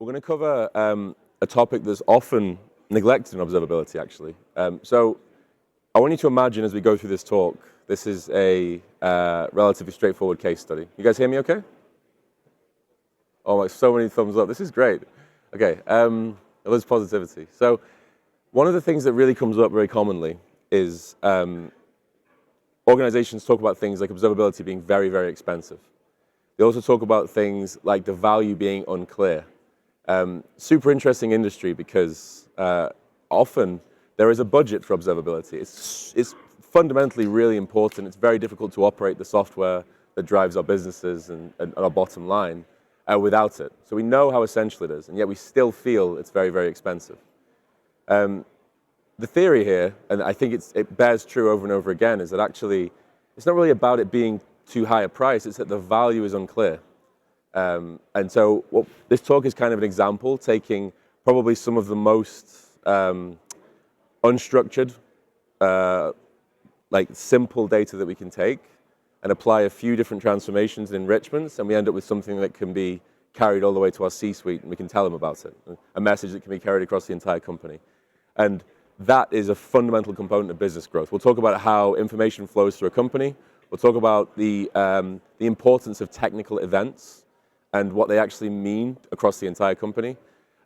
We're going to cover a topic that's often neglected in observability, actually. So I want you to imagine as we go through this talk, this is a relatively straightforward case study. You guys hear me okay? Oh, like so many thumbs up. This is great. Okay, there's positivity. So one of the things that really comes up very commonly is organizations talk about things like observability being very, very expensive. They also talk about things like the value being unclear. Super interesting industry because often there is a budget for observability. It's fundamentally really important. It's very difficult to operate the software that drives our businesses and our bottom line without it. So we know how essential it is, and yet we still feel it's very, very expensive. The theory here, and I think it bears true over and over again, is that actually it's not really about it being too high a price, it's that the value is unclear. And so this talk is kind of an example, taking probably some of the most unstructured, like simple data that we can take and apply a few different transformations and enrichments, and we end up with something that can be carried all the way to our C-suite, and we can tell them about it, a message that can be carried across the entire company. And that is a fundamental component of business growth. We'll talk about how information flows through a company. We'll talk about the importance of technical events and what they actually mean across the entire company.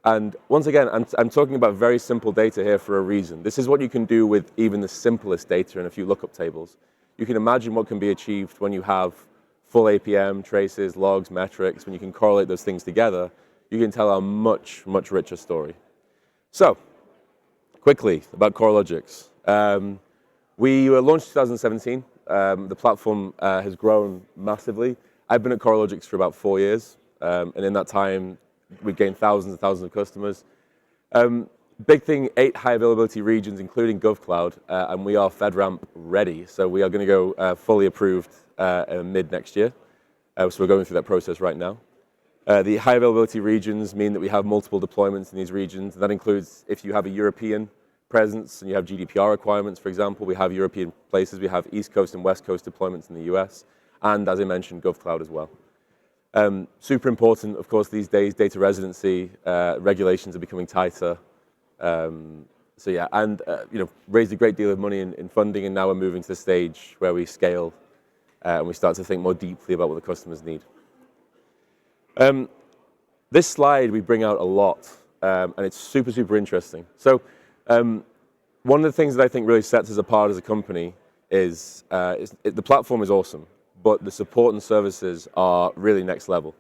And once again, I'm talking about very simple data here for a reason. This is what you can do with even the simplest data and a few lookup tables. You can imagine what can be achieved when you have full APM, traces, logs, metrics. When you can correlate those things together, you can tell a much, much richer story. So, quickly about Coralogix. We were launched in 2017. The platform has grown massively. I've been at Coralogix for about 4 years, and in that time, we've gained thousands and thousands of customers. Big thing, 8 high availability regions, including GovCloud, and we are FedRAMP ready. So we are going to go fully approved mid next year. So we're going through that process right now. The high availability regions mean that we have multiple deployments in these regions. And that includes if you have a European presence and you have GDPR requirements, for example, we have European places. We have East Coast and West Coast deployments in the US. And as I mentioned, GovCloud as well. Super important, of course, these days, data residency regulations are becoming tighter. So yeah, and raised a great deal of money in funding, and now we're moving to the stage where we scale and we start to think more deeply about what the customers need. This slide we bring out a lot, and it's super, super interesting. So one of the things that I think really sets us apart as a company is the platform is awesome, but the support and services are really next level.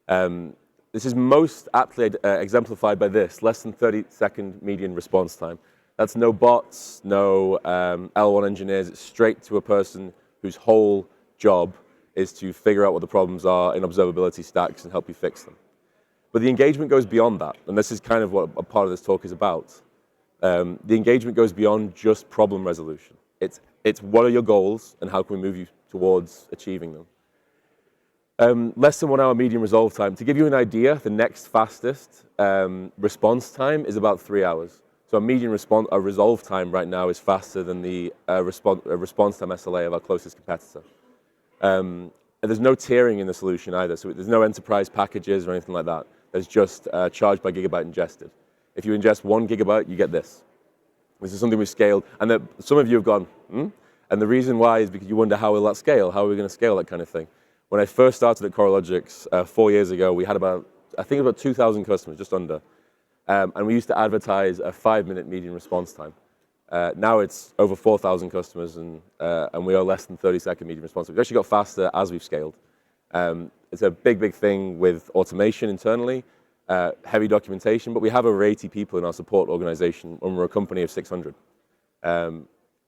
This is most aptly exemplified by this, less than 30-second median response time. That's no bots, no L1 engineers. It's straight to a person whose whole job is to figure out what the problems are in observability stacks and help you fix them. But the engagement goes beyond that, and this is kind of what a part of this talk is about. The engagement goes beyond just problem resolution. It's what are your goals and how can we move you towards achieving them. Less than 1 hour median resolve time. To give you an idea, the next fastest response time is about 3 hours. So a median resolve time right now is faster than the response time SLA of our closest competitor. And there's no tiering in the solution either, so there's no enterprise packages or anything like that. There's just charged by gigabyte ingested. If you ingest 1 gigabyte, you get this. This is something we've scaled, and some of you have gone, And the reason why is because you wonder how will that scale? How are we going to scale that kind of thing? When I first started at Coralogix 4 years ago, we had about 2,000 customers, just under. And we used to advertise a 5-minute median response time. Now it's over 4,000 customers, and we are less than 30-second median response time. We've actually got faster as we've scaled. It's a big, big thing with automation internally, heavy documentation, but we have over 80 people in our support organization, and we're a company of 600.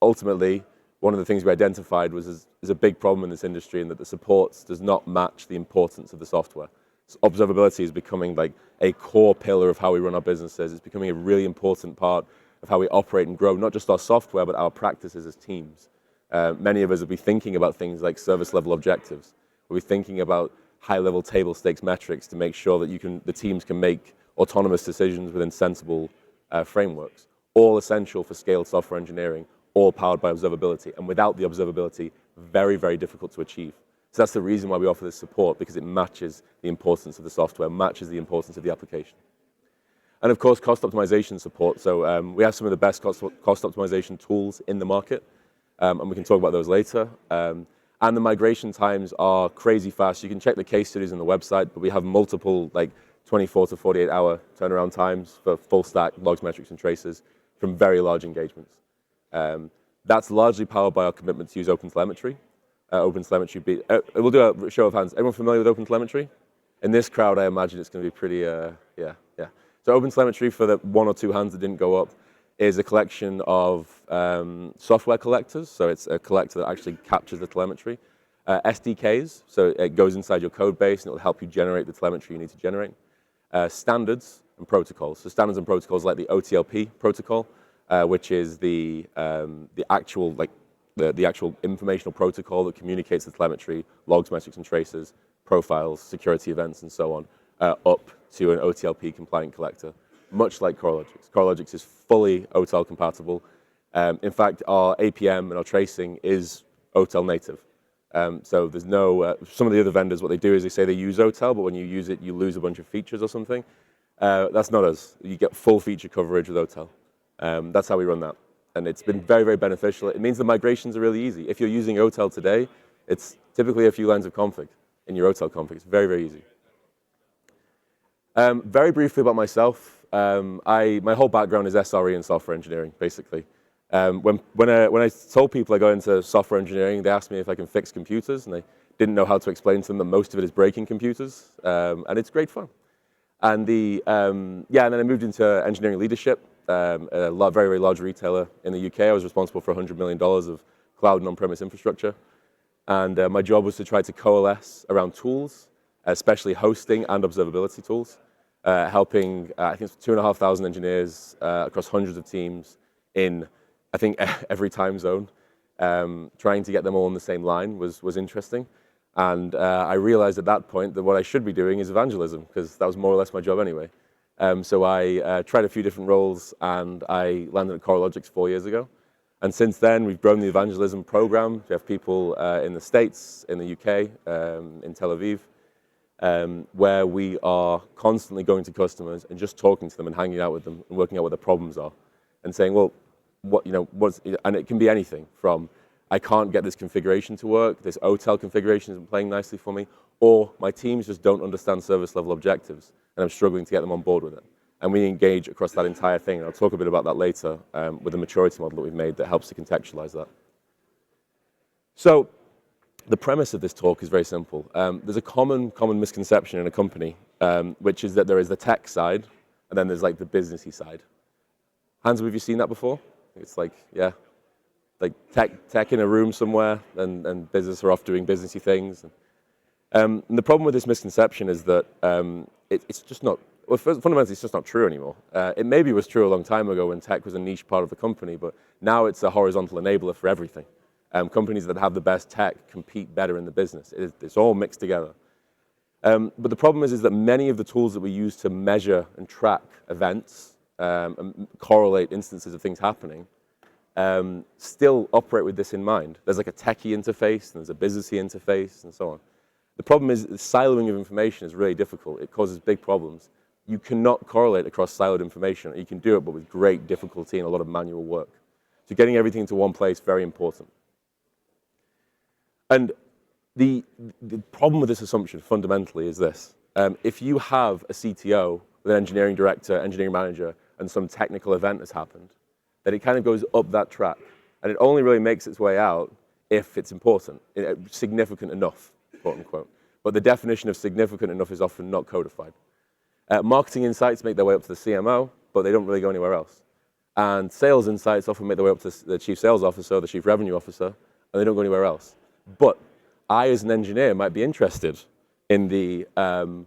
Ultimately, one of the things we identified was a big problem in this industry, and that the support does not match the importance of the software. So observability is becoming like a core pillar of how we run our businesses. It's becoming a really important part of how we operate and grow, not just our software, but our practices as teams. Many of us will be thinking about things like service level objectives. We'll be thinking about high-level table stakes metrics to make sure that the teams can make autonomous decisions within sensible frameworks, all essential for scaled software engineering, all powered by observability. And without the observability, very, very difficult to achieve. So that's the reason why we offer this support, because it matches the importance of the software, matches the importance of the application. And of course, cost optimization support. So we have some of the best cost optimization tools in the market, and we can talk about those later. And the migration times are crazy fast. You can check the case studies on the website, but we have multiple, like 24 to 48 hour turnaround times for full stack logs, metrics, and traces from very large engagements. That's largely powered by our commitment to use OpenTelemetry. OpenTelemetry, we'll do a show of hands. Everyone familiar with OpenTelemetry? In this crowd, I imagine it's going to be pretty, yeah. So OpenTelemetry, for the one or two hands that didn't go up, is a collection of software collectors. So it's a collector that actually captures the telemetry. SDKs, so it goes inside your code base and it will help you generate the telemetry you need to generate. Standards and protocols. So standards and protocols like the OTLP protocol, which is the actual informational protocol that communicates the telemetry, logs, metrics, and traces, profiles, security events, and so on, up to an OTLP compliant collector, much like Coralogix. Coralogix is fully OTel compatible. In fact, our APM and our tracing is OTel native. So there's no, some of the other vendors, what they do is they say they use OTel, but when you use it, you lose a bunch of features or something. That's not us. You get full feature coverage with OTel. That's how we run that. And it's been very, very beneficial. It means the migrations are really easy. If you're using OTel today, it's typically a few lines of config in your OTel config. It's very, very easy. Very briefly about myself. My whole background is SRE and software engineering, basically. When I told people I go into software engineering, they asked me if I can fix computers, and they didn't know how to explain to them that most of it is breaking computers, and it's great fun. And and then I moved into engineering leadership. A very, very large retailer in the UK. I was responsible for $100 million of cloud and on-premise infrastructure. And my job was to try to coalesce around tools, especially hosting and observability tools, helping, I think it's 2,500 engineers across hundreds of teams in, I think, every time zone. Trying to get them all on the same line was interesting. And I realized at that point that what I should be doing is evangelism, because that was more or less my job anyway. So I tried a few different roles, and I landed at Coralogix 4 years ago. And since then, we've grown the evangelism program. We have people in the States, in the UK, in Tel Aviv, where we are constantly going to customers and just talking to them and hanging out with them and working out what their problems are, and saying, well, and it can be anything from, I can't get this configuration to work, this OTel configuration isn't playing nicely for me, or my teams just don't understand service level objectives, and I'm struggling to get them on board with it. And we engage across that entire thing. And I'll talk a bit about that later with the maturity model that we've made that helps to contextualize that. So the premise of this talk is very simple. There's a common misconception in a company, which is that there is the tech side, and then there's like the businessy side. Hands up, have you seen that before? It's like, yeah, like tech in a room somewhere, and business are off doing businessy things. And the problem with this misconception is that it's just not, well, fundamentally, it's just not true anymore. It maybe was true a long time ago when tech was a niche part of the company, but now it's a horizontal enabler for everything. Companies that have the best tech compete better in the business. It's all mixed together. But the problem is that many of the tools that we use to measure and track events and correlate instances of things happening still operate with this in mind. There's like a techie interface, and there's a businessy interface, and so on. The problem is the siloing of information is really difficult. It causes big problems. You cannot correlate across siloed information. You can do it, but with great difficulty and a lot of manual work. So getting everything into one place, very important. And the problem with this assumption fundamentally is this. If you have a CTO with an engineering director, engineering manager, and some technical event has happened, then it kind of goes up that track. And it only really makes its way out if it's important, significant enough, quote unquote. But the definition of significant enough is often not codified. Marketing insights make their way up to the CMO, but they don't really go anywhere else. And sales insights often make their way up to the chief sales officer, the chief revenue officer, and they don't go anywhere else. But I, as an engineer, might be interested in the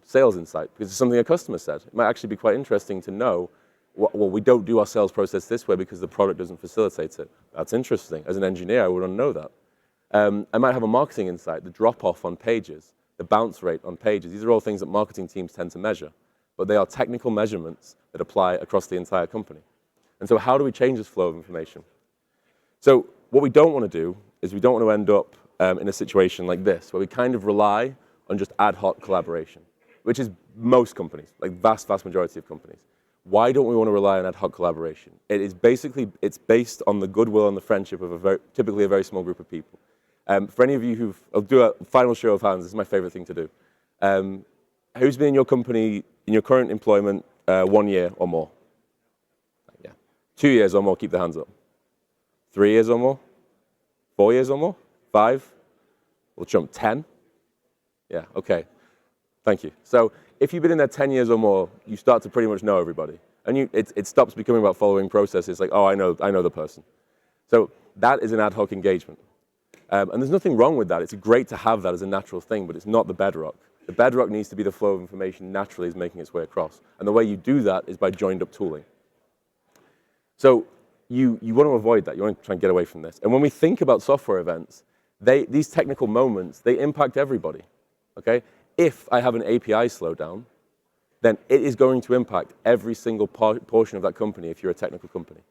sales insight because it's something a customer said. It might actually be quite interesting to know, well, we don't do our sales process this way because the product doesn't facilitate it. That's interesting. As an engineer, I wouldn't know that. I might have a marketing insight, the drop-off on pages, the bounce rate on pages. These are all things that marketing teams tend to measure, but they are technical measurements that apply across the entire company. And so how do we change this flow of information? So what we don't want to do is we don't want to end up in a situation like this, where we kind of rely on just ad hoc collaboration, which is most companies, like vast majority of companies. Why don't we want to rely on ad hoc collaboration? It's based on the goodwill and the friendship of typically a very small group of people. For any of you I'll do a final show of hands, this is my favorite thing to do. Who's been in your company, in your current employment, 1 year or more? Yeah. 2 years or more, keep the hands up. 3 years or more? 4 years or more? 5? We'll jump 10? Yeah, okay. Thank you. So if you've been in there 10 years or more, you start to pretty much know everybody. And it stops becoming about following processes like, oh, I know the person. So that is an ad hoc engagement. And there's nothing wrong with that. It's great to have that as a natural thing, but it's not the bedrock. The bedrock needs to be the flow of information naturally is making its way across. And the way you do that is by joined up tooling. So you want to avoid that. You want to try and get away from this. And when we think about software events, these technical moments, they impact everybody. Okay? If I have an API slowdown, then it is going to impact every single portion of that company if you're a technical company.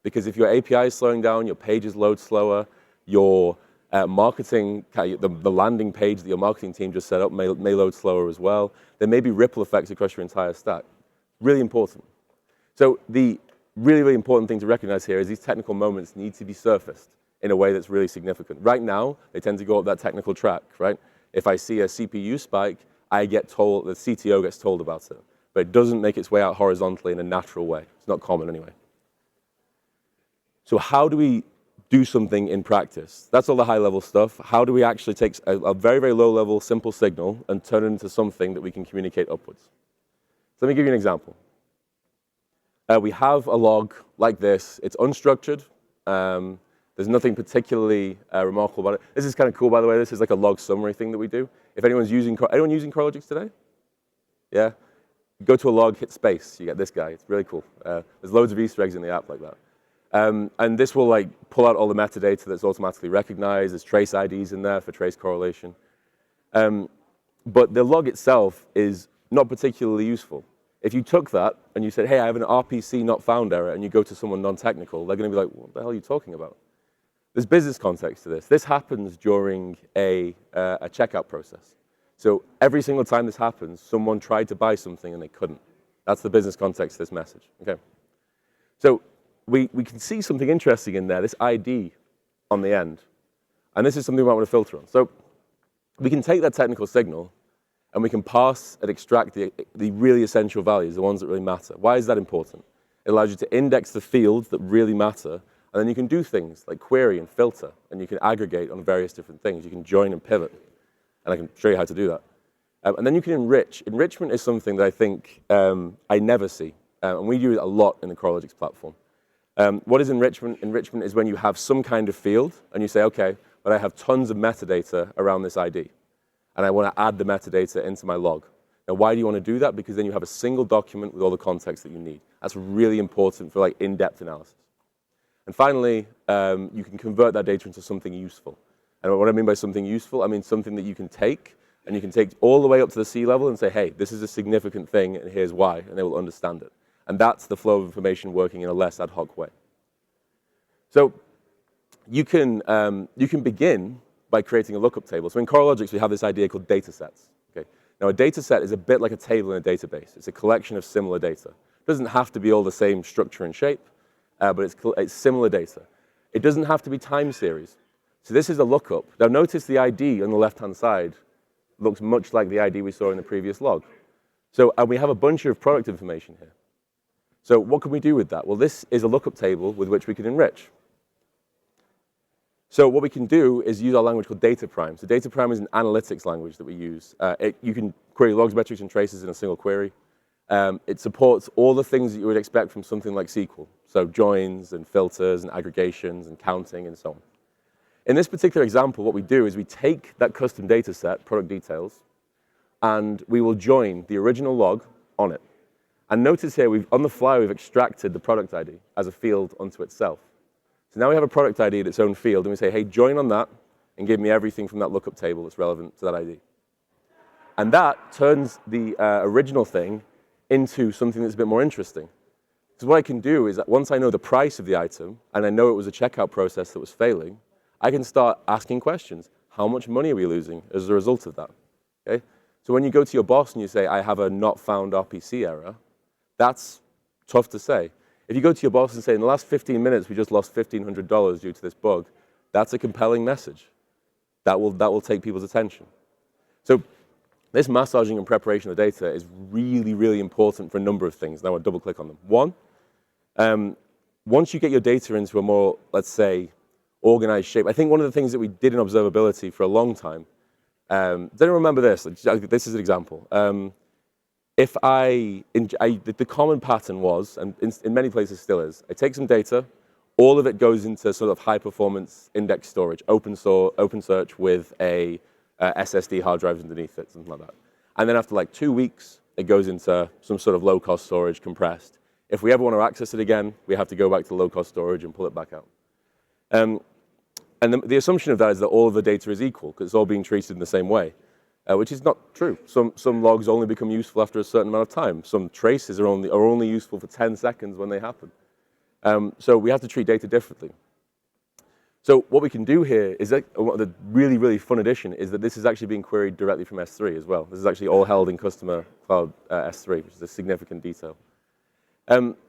Because if your API is slowing down, your pages load slower, your marketing, the landing page that your marketing team just set up may load slower as well. There may be ripple effects across your entire stack. Really important. So the really important thing to recognize here is these technical moments need to be surfaced in a way that's really significant. Right now, they tend to go up that technical track, right? If I see a CPU spike, I get told, the CTO gets told about it. But it doesn't make its way out horizontally in a natural way. It's not common anyway. So how do we do something in practice? That's all the high-level stuff. How do we actually take a very, very low-level, simple signal and turn it into something that we can communicate upwards? So let me give you an example. We have a log like this. It's unstructured. There's nothing particularly remarkable about it. This is kind of cool, by the way. This is like a log summary thing that we do. If anyone using Coralogix today? Yeah? Go to a log, hit space. You get this guy. It's really cool. There's loads of Easter eggs in the app like that. And this will like pull out all the metadata that's automatically recognized. There's trace IDs in there for trace correlation. But the log itself is not particularly useful. If you took that and you said, hey, I have an RPC not found error, and you go to someone non-technical, they're going to be like, what the hell are you talking about? There's business context to this. This happens during a checkout process. So every single time this happens, someone tried to buy something and they couldn't. That's the business context of this message. Okay. So we can see something interesting in there, this ID on the end. And this is something we might want to filter on. So we can take that technical signal and we can parse and extract the really essential values, the ones that really matter. Why is that important? It allows you to index the fields that really matter, and then you can do things like query and filter, and you can aggregate on various different things. You can join and pivot, and I can show you how to do that. And then you can enrich. Enrichment is something that I think I never see, and we use it a lot in the Coralogix platform. What is enrichment? Enrichment is when you have some kind of field, and you say, okay, but I have tons of metadata around this ID, and I want to add the metadata into my log. Now, why do you want to do that? Because then you have a single document with all the context that you need. That's really important for like in-depth analysis. And finally, you can convert that data into something useful. And what I mean by something useful, I mean something that you can take, and you can take all the way up to the C level and say, hey, this is a significant thing, and here's why, and they will understand it. And that's the flow of information working in a less ad hoc way. So you can begin by creating a lookup table. So in Coralogix, we have this idea called data sets. Okay? Now, a data set is a bit like a table in a database. It's a collection of similar data. It doesn't have to be all the same structure and shape, but it's similar data. It doesn't have to be time series. So this is a lookup. Now, notice the ID on the left-hand side looks much like the ID we saw in the previous log. So, and we have a bunch of product information here. So what can we do with that? Well, this is a lookup table with which we can enrich. So what we can do is use our language called data prime. So data prime is an analytics language that we use. You can query logs, metrics, and traces in a single query. It supports all the things that you would expect from something like SQL. So joins and filters and aggregations and counting and so on. In this particular example, what we do is we take that custom data set, product details, and we will join the original log on it. And notice here, on the fly, we've extracted the product ID as a field onto itself. So now we have a product ID at its own field, and we say, hey, join on that, and give me everything from that lookup table that's relevant to that ID. And that turns the original thing into something that's a bit more interesting. Because what I can do is that once I know the price of the item, and I know it was a checkout process that was failing, I can start asking questions. How much money are we losing as a result of that? Okay? So when you go to your boss and you say, I have a not found RPC error, that's tough to say. If you go to your boss and say, in the last 15 minutes, we just lost $1,500 due to this bug, that's a compelling message. That will take people's attention. So this massaging and preparation of data is really, really important for a number of things. Now I'll double click on them. One, once you get your data into a more, let's say, organized shape, I think one of the things that we did in observability for a long time, does anyone remember this? This is an example. The common pattern was, and in many places still is, I take some data, all of it goes into sort of high-performance index storage, open search with a SSD hard drive underneath it, something like that. And then after like 2 weeks, it goes into some sort of low-cost storage, compressed. If we ever want to access it again, we have to go back to low-cost storage and pull it back out. And the assumption of that is that all of the data is equal, because it's all being treated in the same way, which is not true. Some logs only become useful after a certain amount of time. Some traces are only useful for 10 seconds when they happen. So we have to treat data differently. So what we can do here is that the really, really fun addition is that this is actually being queried directly from S3 as well. This is actually all held in customer cloud S3, which is a significant detail.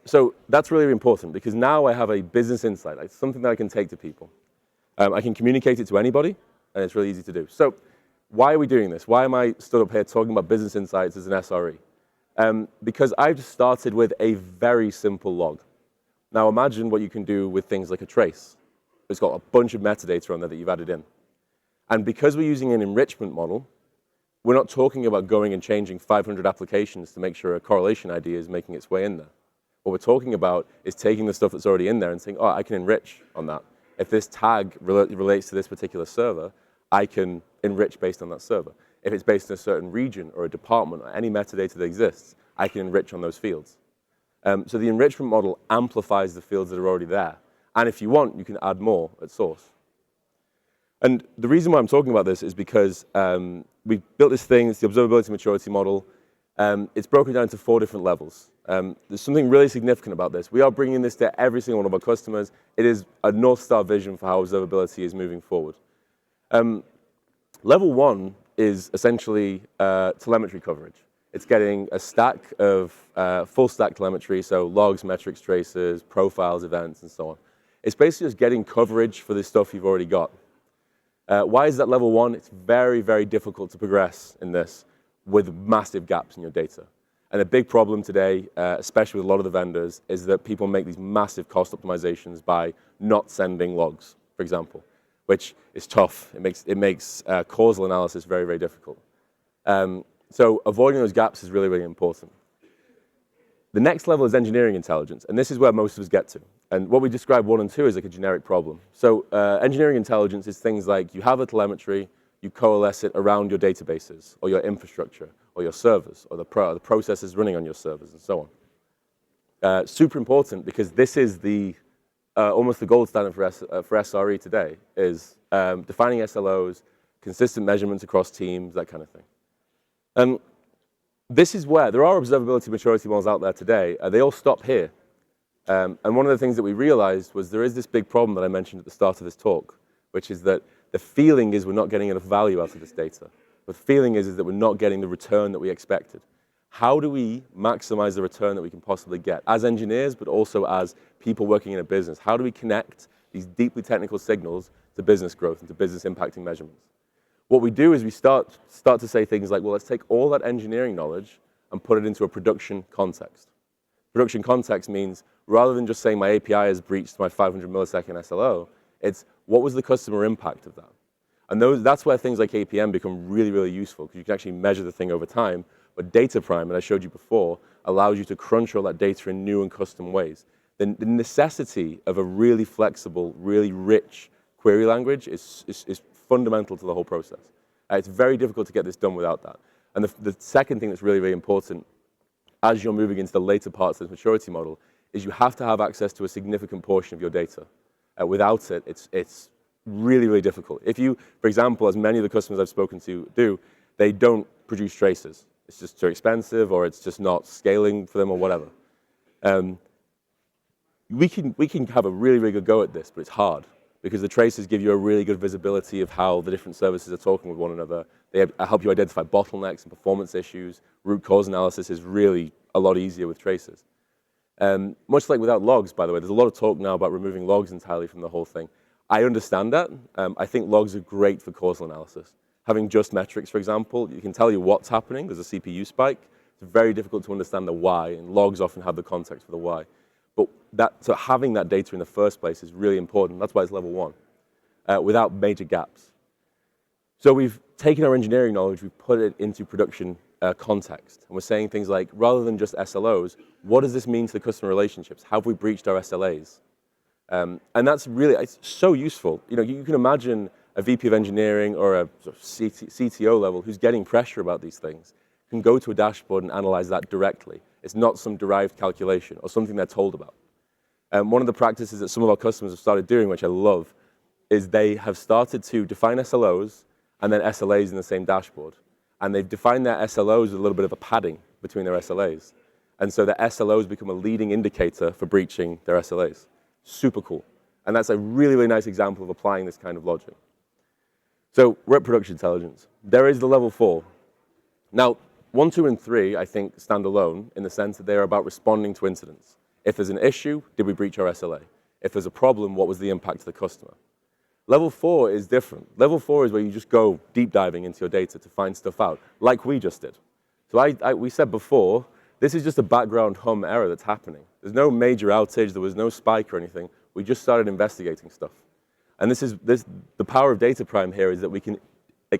So that's really important because now I have a business insight, like something that I can take to people. I can communicate it to anybody, and it's really easy to do. So why are we doing this? Why am I stood up here talking about business insights as an SRE? Because I've started with a very simple log. Now imagine what you can do with things like a trace. It's got a bunch of metadata on there that you've added in. And because we're using an enrichment model, we're not talking about going and changing 500 applications to make sure a correlation ID is making its way in there. What we're talking about is taking the stuff that's already in there and saying, oh, I can enrich on that. If this tag relates to this particular server, I can enrich based on that server. If it's based in a certain region or a department or any metadata that exists, I can enrich on those fields. So the enrichment model amplifies the fields that are already there. And if you want, you can add more at source. And the reason why I'm talking about this is because we built this thing, it's the observability maturity model. It's broken down into 4 different levels. There's something really significant about this. We are bringing this to every single one of our customers. It is a North Star vision for how observability is moving forward. Level 1 is essentially telemetry coverage. It's getting a stack of full stack telemetry, so logs, metrics, traces, profiles, events, and so on. It's basically just getting coverage for the stuff you've already got. Why is that level 1? It's very, very difficult to progress in this with massive gaps in your data. And a big problem today, especially with a lot of the vendors, is that people make these massive cost optimizations by not sending logs, for example, which is tough. It makes causal analysis very, very difficult. So avoiding those gaps is really, really important. The next level is engineering intelligence, and this is where most of us get to. And what we describe 1 and 2 is like a generic problem. So engineering intelligence is things like you have a telemetry, you coalesce it around your databases or your infrastructure or your servers or the processes running on your servers and so on. Super important because this is almost the gold standard for SRE today is defining SLOs, consistent measurements across teams, that kind of thing. This is where there are observability maturity models out there today. They all stop here. And one of the things that we realized was there is this big problem that I mentioned at the start of this talk, which is that the feeling is we're not getting enough value out of this data. The feeling is that we're not getting the return that we expected. How do we maximize the return that we can possibly get as engineers, but also as people working in a business? How do we connect these deeply technical signals to business growth and to business impacting measurements? What we do is we start to say things like, well, let's take all that engineering knowledge and put it into a production context. Production context means rather than just saying my API has breached my 500 millisecond SLO, it's what was the customer impact of that? And that's where things like APM become really, really useful because you can actually measure the thing over time. But Data Prime, that I showed you before, allows you to crunch all that data in new and custom ways. The necessity of a really flexible, really rich query language is fundamental to the whole process. It's very difficult to get this done without that. And the second thing that's really, really important as you're moving into the later parts of the maturity model is you have to have access to a significant portion of your data. Without it, it's really, really difficult. If you, for example, as many of the customers I've spoken to do, they don't produce traces. It's just too expensive or it's just not scaling for them or whatever. We can have a really, really good go at this, but it's hard because the traces give you a really good visibility of how the different services are talking with one another. They help you identify bottlenecks and performance issues. Root cause analysis is really a lot easier with traces. Much like without logs, by the way, there's a lot of talk now about removing logs entirely from the whole thing. I understand that. I think logs are great for causal analysis. Having just metrics, for example, you can tell you what's happening. There's a CPU spike. It's very difficult to understand the why, and logs often have the context for the why. But so having that data in the first place is really important. That's why it's level 1, without major gaps. So we've taken our engineering knowledge, we've put it into production context. And we're saying things like, rather than just SLOs, what does this mean to the customer relationships? Have we breached our SLAs? And that's really, it's so useful. You know, you can imagine a VP of engineering or a sort of CTO level who's getting pressure about these things can go to a dashboard and analyze that directly. It's not some derived calculation or something they're told about. One of the practices that some of our customers have started doing, which I love, is they have started to define SLOs and then SLAs in the same dashboard. And they've defined their SLOs with a little bit of a padding between their SLAs. And so the SLOs become a leading indicator for breaching their SLAs. Super cool. And that's a really, really nice example of applying this kind of logic. So we're at production intelligence. There is the level 4. Now, 1, 2, and 3, I think, stand alone in the sense that they're about responding to incidents. If there's an issue, did we breach our SLA? If there's a problem, what was the impact to the customer? Level 4 is different. Level 4 is where you just go deep diving into your data to find stuff out, like we just did. So we said before, this is just a background hum error that's happening. There's no major outage, there was no spike or anything. We just started investigating stuff. And the power of Data Prime here is that we can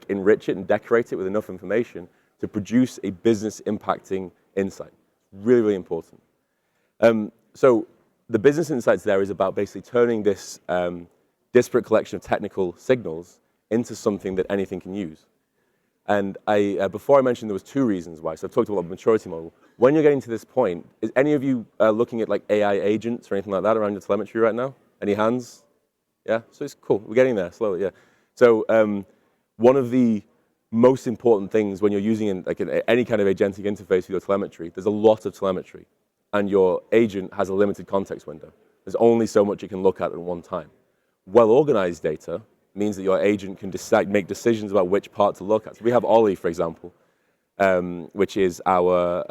enrich it and decorate it with enough information to produce a business impacting insight. Really, really important. So the business insights there is about basically turning this disparate collection of technical signals into something that anything can use. And before I mentioned there was 2 reasons why. So I've talked about the maturity model. When you're getting to this point, is any of you looking at like AI agents or anything like that around your telemetry right now? Any hands? Yeah, so it's cool. We're getting there slowly, yeah. So one of the most important things when you're using any kind of agentic interface with your telemetry, there's a lot of telemetry, and your agent has a limited context window. There's only so much you can look at one time. Well-organized data means that your agent can make decisions about which part to look at. So we have Ollie, for example, which is our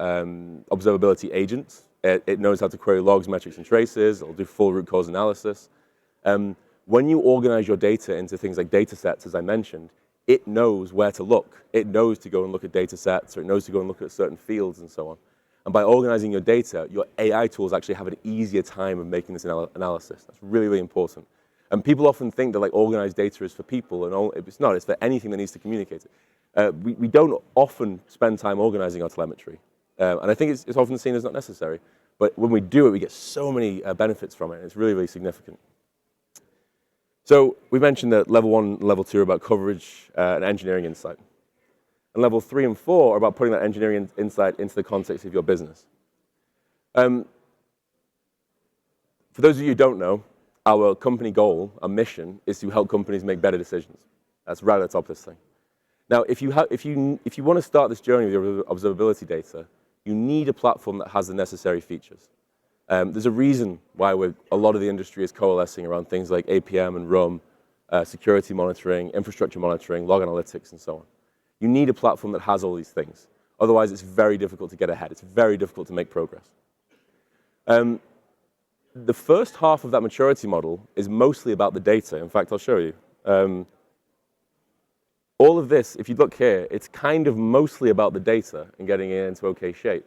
observability agent. It knows how to query logs, metrics, and traces. It'll do full root cause analysis. When you organize your data into things like data sets, as I mentioned, it knows where to look. It knows to go and look at data sets, or it knows to go and look at certain fields and so on. And by organizing your data, your AI tools actually have an easier time of making this analysis. That's really, really important. And people often think that like organized data is for people, and it's not. It's for anything that needs to communicate it. We don't often spend time organizing our telemetry. And I think it's often seen as not necessary. But when we do it, we get so many benefits from it. And it's really, really significant. So we mentioned that level 1 and level 2 are about coverage and engineering insight. And level 3 and 4 are about putting that engineering insight into the context of your business. For those of you who don't know, our company goal, our mission, is to help companies make better decisions. That's right at the top of this thing. Now, if you want to start this journey with your observability data, you need a platform that has the necessary features. There's a reason why a lot of the industry is coalescing around things like APM and RUM, security monitoring, infrastructure monitoring, log analytics, and so on. You need a platform that has all these things. Otherwise, it's very difficult to get ahead. It's very difficult to make progress. The first half of that maturity model is mostly about the data. In fact, I'll show you. All of this, if you look here, it's kind of mostly about the data and getting it into okay shape.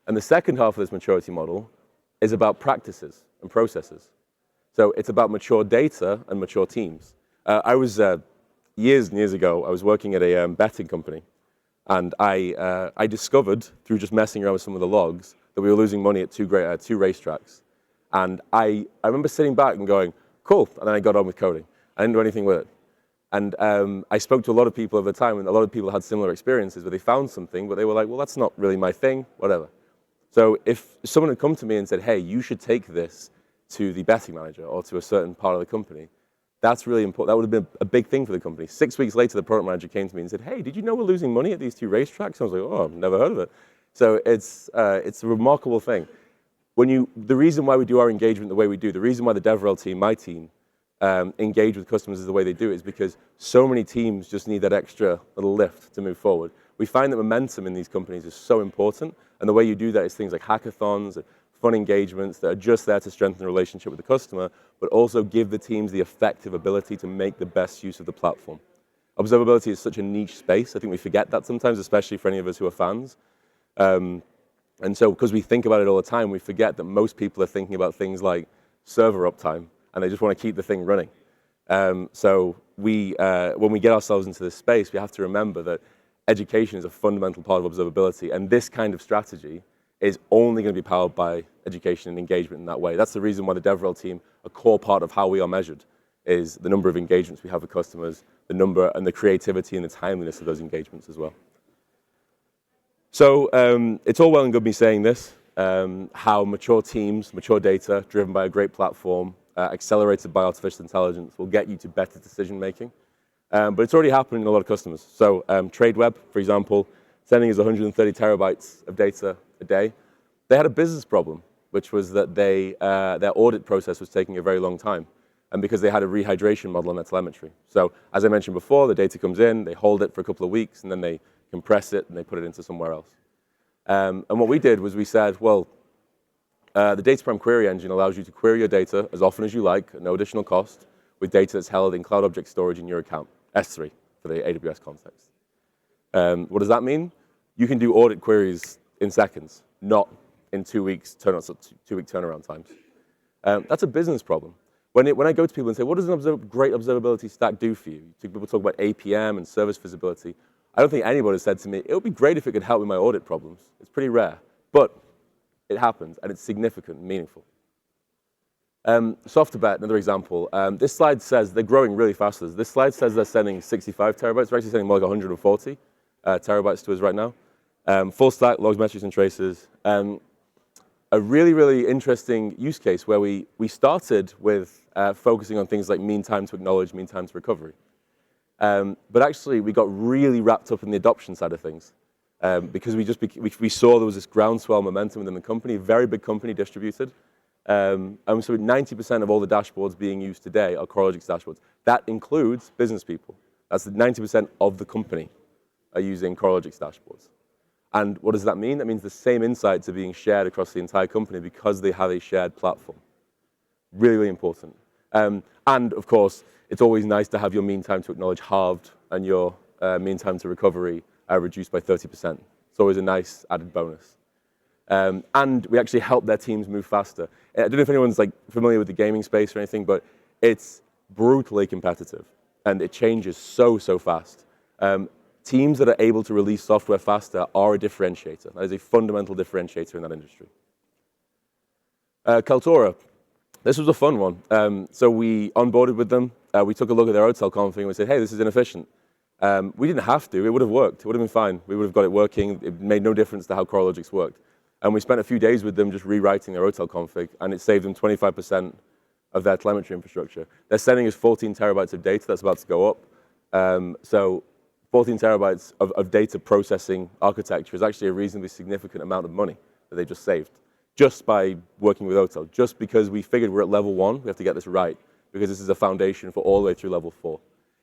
And the second half of this maturity model is about practices and processes. So it's about mature data and mature teams. I was, years and years ago, I was working at a betting company. And I discovered, through just messing around with some of the logs, that we were losing money at two racetracks. And I remember sitting back and going, cool. And then I got on with coding. I didn't do anything with it. And I spoke to a lot of people over time, and a lot of people had similar experiences where they found something, but they were like, well, that's not really my thing, whatever. So if someone had come to me and said, hey, you should take this to the betting manager or to a certain part of the company, that's really important. That would have been a big thing for the company. 6 weeks later, the product manager came to me and said, hey, did you know we're losing money at these 2 racetracks? I was like, oh, I've never heard of it. So it's a remarkable thing. The reason why we do our engagement the way we do, the reason why the DevRel team, my team, engage with customers is the way they do it is because so many teams just need that extra little lift to move forward. We find that momentum in these companies is so important, and the way you do that is things like hackathons, fun engagements that are just there to strengthen the relationship with the customer, but also give the teams the effective ability to make the best use of the platform. Observability is such a niche space. I think we forget that sometimes, especially for any of us who are fans. And so because we think about it all the time, we forget that most people are thinking about things like server uptime, and they just want to keep the thing running. So when we get ourselves into this space, we have to remember that education is a fundamental part of observability, and this kind of strategy is only going to be powered by education and engagement in that way. That's the reason why the DevRel team, a core part of how we are measured, is the number of engagements we have with customers, the number and the creativity and the timeliness of those engagements as well. So it's all well and good me saying this, how mature teams, mature data, driven by a great platform, accelerated by artificial intelligence, will get you to better decision making. But it's already happening in a lot of customers. So TradeWeb, for example, sending us 130 terabytes of data a day. They had a business problem, which was that their audit process was taking a very long time, and because they had a rehydration model on their telemetry. So as I mentioned before, the data comes in, they hold it for a couple of weeks, and then they compress it, and they put it into somewhere else. And what we did was we said, well, the DataPrime query engine allows you to query your data as often as you like at no additional cost with data that's held in cloud object storage in your account, S3 for the AWS context. What does that mean? You can do audit queries in seconds, not in 2 weeks, two-week turnaround times. That's a business problem. When I go to people and say, what does a great observability stack do for you? People talk about APM and service visibility. I don't think anybody has said to me, it would be great if it could help with my audit problems. It's pretty rare, but it happens, and it's significant and meaningful. SoftBet, another example. This slide says they're growing really fast. This slide says they're sending 65 terabytes. They're actually sending more like 140 terabytes to us right now. Full stack, logs, metrics, and traces. A really, really interesting use case where we started with focusing on things like mean time to acknowledge, mean time to recovery. But actually, we got really wrapped up in the adoption side of things because we saw there was this groundswell momentum within the company, very big company distributed. And so 90% of all the dashboards being used today are Coralogix dashboards. That includes business people. That's the 90% of the company are using Coralogix dashboards. And what does that mean? That means the same insights are being shared across the entire company because they have a shared platform. Really, really important. And of course, it's always nice to have your mean time to acknowledge halved and your mean time to recovery reduced by 30%. It's always a nice added bonus. And we actually help their teams move faster. I don't know if anyone's familiar with the gaming space or anything, but it's brutally competitive, and it changes so fast. Teams that are able to release software faster are a differentiator. That is a fundamental differentiator in that industry. Kaltura. This was a fun one. So we onboarded with them. We took a look at their hotel config and we said, hey, this is inefficient. We didn't have to. It would have worked. It would have been fine. We would have got it working. It made no difference to how Coralogix worked. And we spent a few days with them just rewriting their hotel config, and it saved them 25% of their telemetry infrastructure. They're sending us 14 terabytes of data. That's about to go up. So 14 terabytes of data processing architecture is actually a reasonably significant amount of money that they just saved, just by working with Hotel, just because we figured we're at level 1, we have to get this right, because this is a foundation for all the way through level 4.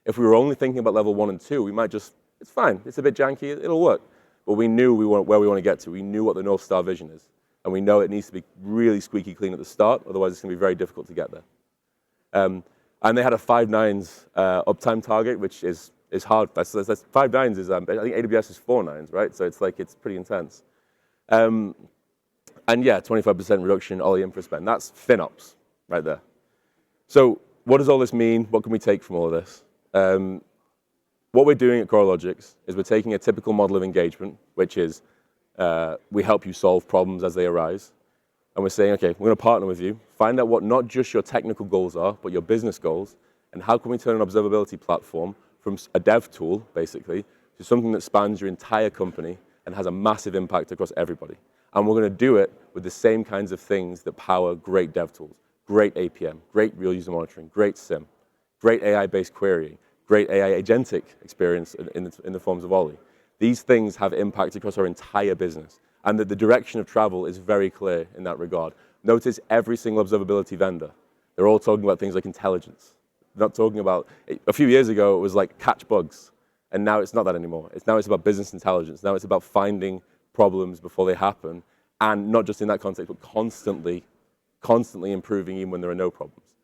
If we were only thinking about level 1 and 2, we might just, it's fine, it's a bit janky, it'll work. But we knew where we want to get to. We knew what the North Star vision is. And we know it needs to be really squeaky clean at the start, otherwise it's going to be very difficult to get there. And they had a 5 nines uptime target, which is hard. That's 5 nines is, I think AWS is 4 nines, right? So it's pretty intense. And yeah, 25% reduction in all the infra spend. That's FinOps right there. So what does all this mean? What can we take from all of this? What we're doing at Coralogix is we're taking a typical model of engagement, which is we help you solve problems as they arise. And we're saying, okay, we're going to partner with you, find out what not just your technical goals are, but your business goals, and how can we turn an observability platform from a dev tool, basically, to something that spans your entire company and has a massive impact across everybody. And we're going to do it with the same kinds of things that power great dev tools, great APM, great real user monitoring, great SIM, great AI-based querying, great AI agentic experience in the forms of Ollie. These things have impact across our entire business, and that the direction of travel is very clear in that regard. Notice every single observability vendor, they're all talking about things like intelligence, not talking about, a few years ago it was like catch bugs, and now it's not that anymore. Now it's about business intelligence. Now it's about finding problems before they happen, and not just in that context, but constantly improving even when there are no problems.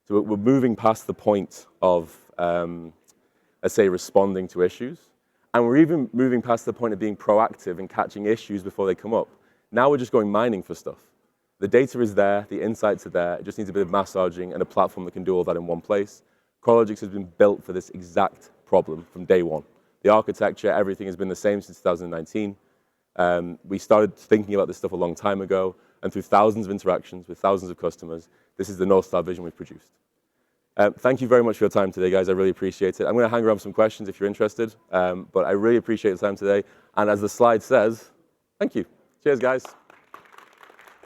So we're moving past the point of, let's say, responding to issues, and we're even moving past the point of being proactive and catching issues before they come up. Now we're just going mining for stuff. The data is there, the insights are there, it just needs a bit of massaging and a platform that can do all that in one place. Coralogix has been built for this exact problem from day one. The architecture, everything has been the same since 2019. We started thinking about this stuff a long time ago, and through thousands of interactions with thousands of customers, this is the North Star vision we've produced. Thank you very much for your time today, guys. I really appreciate it. I'm going to hang around some questions if you're interested, but I really appreciate the time today. And as the slide says, thank you. Cheers, guys.